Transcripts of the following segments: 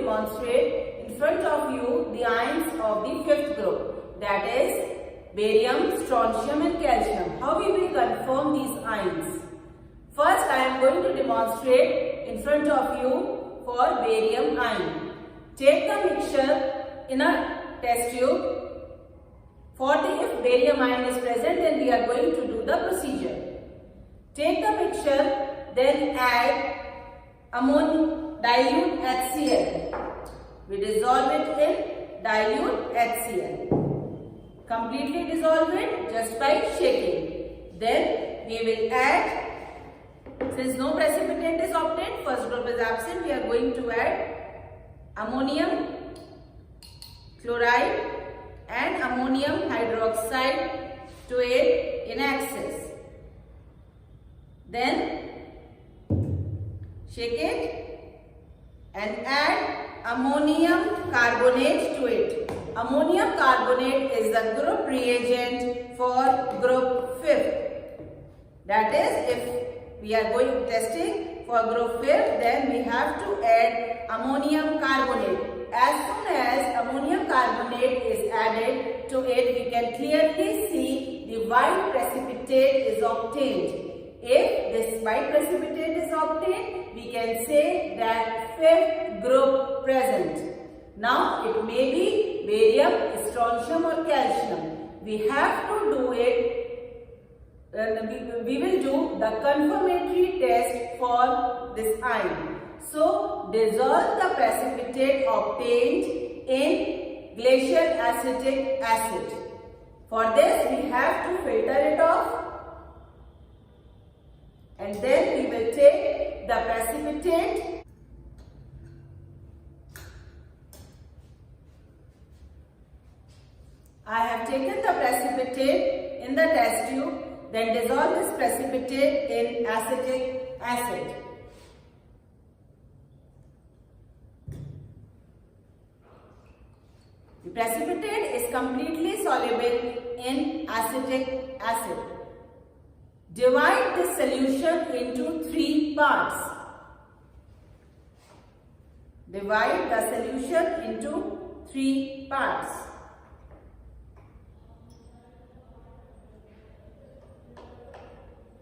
demonstrate in front of you the ions of the fifth group, that is barium, strontium and calcium. How we will confirm these ions? First, I am going to demonstrate in front of you for barium ion. Take the mixture in a test tube. If barium ion is present, then we are going to do the procedure. Take the mixture, then add dilute HCl. We dissolve it in dilute HCl. Completely dissolve it just by shaking. Then we will add, since no precipitate is obtained, first group is absent, we are going to add ammonium chloride and ammonium hydroxide to it in excess. Then shake it and add ammonium carbonate to it. Ammonium carbonate is the group reagent for group 5th. That is, if we are going testing for group 5th, then we have to add ammonium carbonate. As soon as ammonium carbonate is added to it, we can clearly see the white precipitate is obtained. If this white precipitate is obtained, we can say that 5th group present. Now it may be barium, strontium or calcium. We have to do it, we will do the confirmatory test for this ion. So dissolve the precipitate obtained in glacial acetic acid. For this we have to filter it off. And then we will take the precipitate I have taken the precipitate in the test tube, then dissolve this precipitate in acetic acid. The precipitate is completely soluble in acetic acid. Divide this solution into 3 parts. Divide the solution into 3 parts.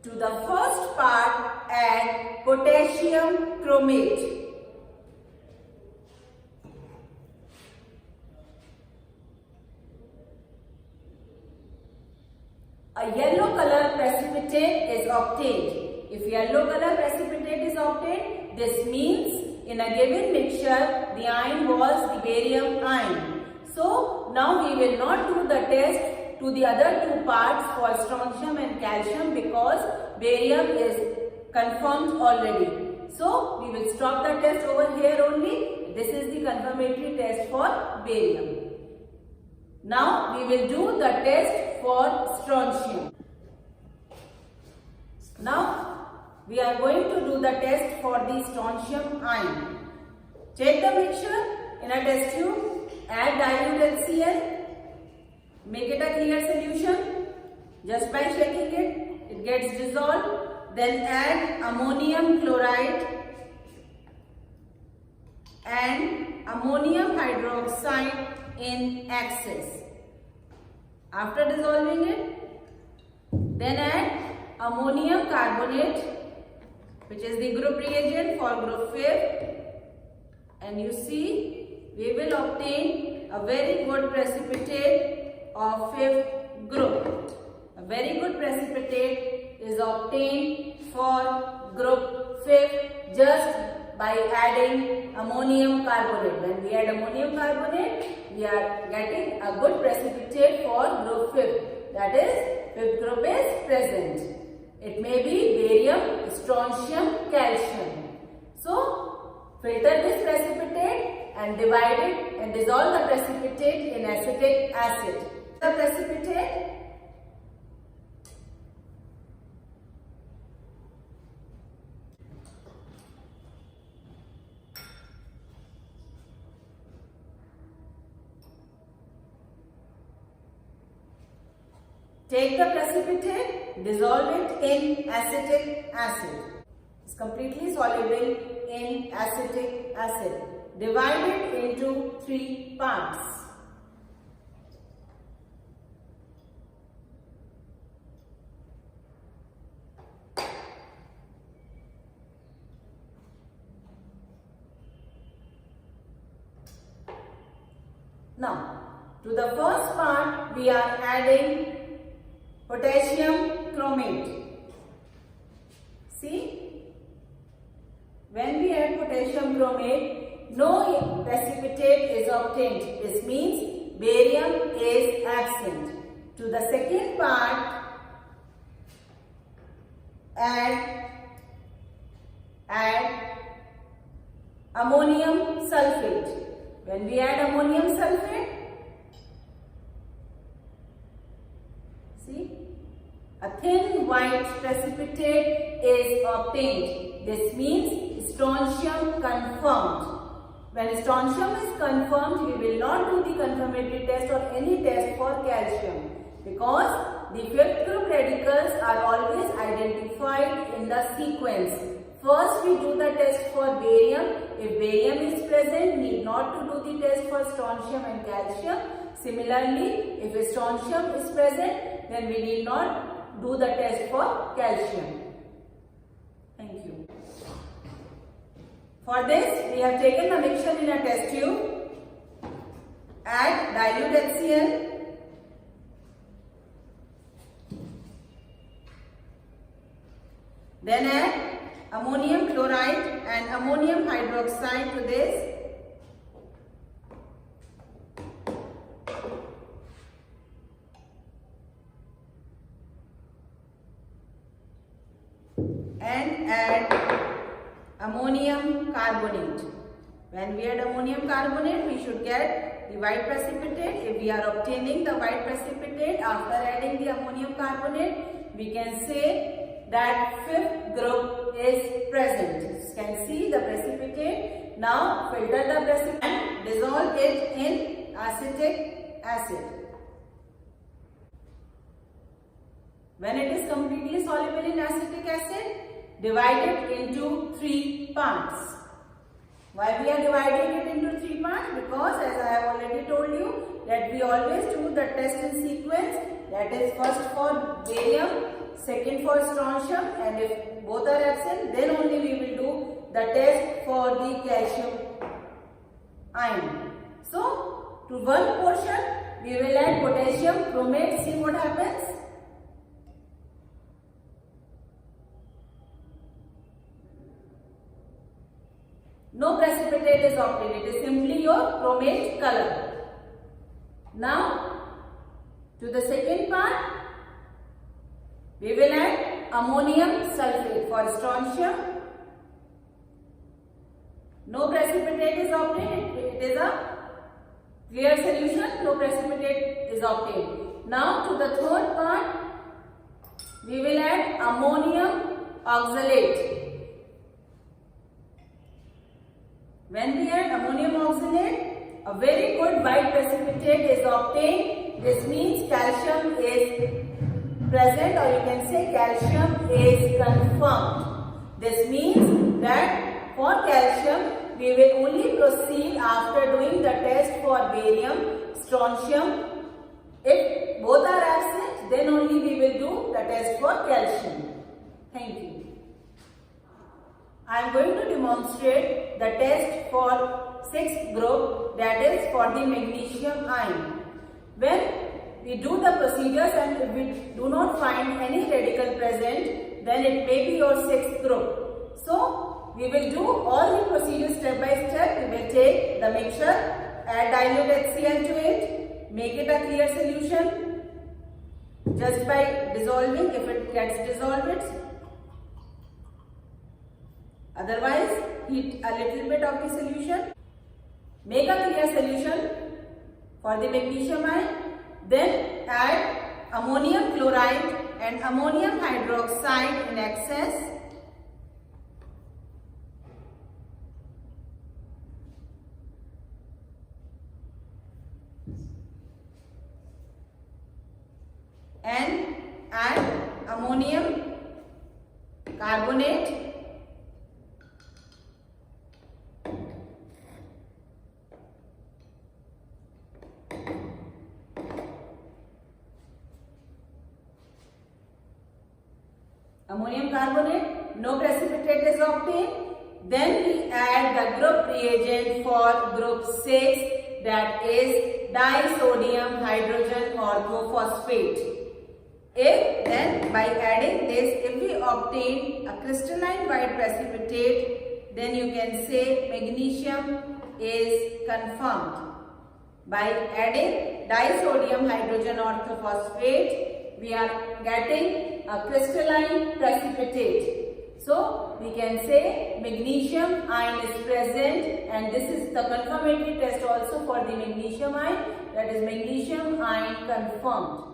To the first part, add potassium chromate. A yellow color precipitate is obtained. If yellow color precipitate is obtained, this means in a given mixture, the ion was the barium ion. So now we will not do the test to the other 2 parts for strontium and calcium because barium is confirmed already. So we will stop the test over here only. This is the confirmatory test for barium. Now we will do the test for strontium. Now we are going to do the test for the strontium ion. Take the mixture in a test tube, add dilute HCl, make it a clear solution. Just by shaking it, it gets dissolved. Then add ammonium chloride and ammonium hydroxide in excess. After dissolving it, then add ammonium carbonate, which is the group reagent for group 5th, and you see we will obtain a very good precipitate of 5th group. A very good precipitate is obtained for group 5th just by adding ammonium carbonate. When we add ammonium carbonate, we are getting a good precipitate for group 5th. That is, 5th group is present. It may be barium, strontium, calcium. So, filter this precipitate and divide it and dissolve the precipitate in acetic acid. The precipitate take the precipitate, dissolve it in acetic acid. It's completely soluble in acetic acid. divide it into 3 parts. Now, to the first part, we are adding potassium chromate. See, when we add potassium chromate, no precipitate is obtained. This means barium is absent. To the second part, add ammonium sulfate. When we add ammonium sulfate, see, a thin white precipitate is obtained. This means strontium confirmed. When strontium is confirmed, we will not do the confirmatory test or any test for calcium, because the fifth group radicals are always identified in the sequence. First, we do the test for barium. If barium is present, need not to do the test for strontium and calcium. Similarly, if strontium is present, then we need not do the test for calcium. Thank you. For this, we have taken the mixture in a test tube. Add dilute HCl. Then add ammonium chloride and ammonium hydroxide to this. And add ammonium carbonate. When we add ammonium carbonate, we should get the white precipitate. If we are obtaining the white precipitate after adding the ammonium carbonate, we can say that fifth group is present. You can see the precipitate. Now filter the precipitate and dissolve it in acetic acid. When it is completely soluble in acetic acid, divide it into 3 parts. Why we are dividing it into 3 parts? Because as I have already told you that we always do the test in sequence. That is first for barium, second for strontium, and if both are absent, then only we will do the test for the calcium ion. So, to one portion, we will add potassium chromate. See what happens. No precipitate is obtained. It is simply your chromate color. Now, to the second part, we will add ammonium sulfate for strontium. No precipitate is obtained. It is a clear solution. No precipitate is obtained. Now, to the third part, we will add ammonium oxalate. When we add ammonium oxalate, a very good white precipitate is obtained. This means calcium is present, or you can say calcium is confirmed. This means that for calcium, we will only proceed after doing the test for barium, strontium. If both are absent, then only we will do the test for calcium. Thank you. I am going to demonstrate the test for 6th group, that is for the magnesium ion. When we do the procedures and if we do not find any radical present, then it may be your 6th group. So, we will do all the procedures step by step. We will take the mixture, add dilute HCl to it, make it a clear solution just by dissolving. If it gets dissolved, otherwise heat a little bit of the solution. Make a clear solution for the magnesium ion. Then add ammonium chloride and ammonium hydroxide in excess. And add ammonium carbonate ammonium carbonate, no precipitate is obtained. Then we add the group reagent for group 6, that is disodium hydrogen orthophosphate. Then by adding this, if we obtain a crystalline white precipitate, then you can say magnesium is confirmed. By adding disodium hydrogen orthophosphate, we are getting a crystalline precipitate. So we can say magnesium ion is present, and this is the confirmatory test also for the magnesium ion, that is magnesium ion confirmed.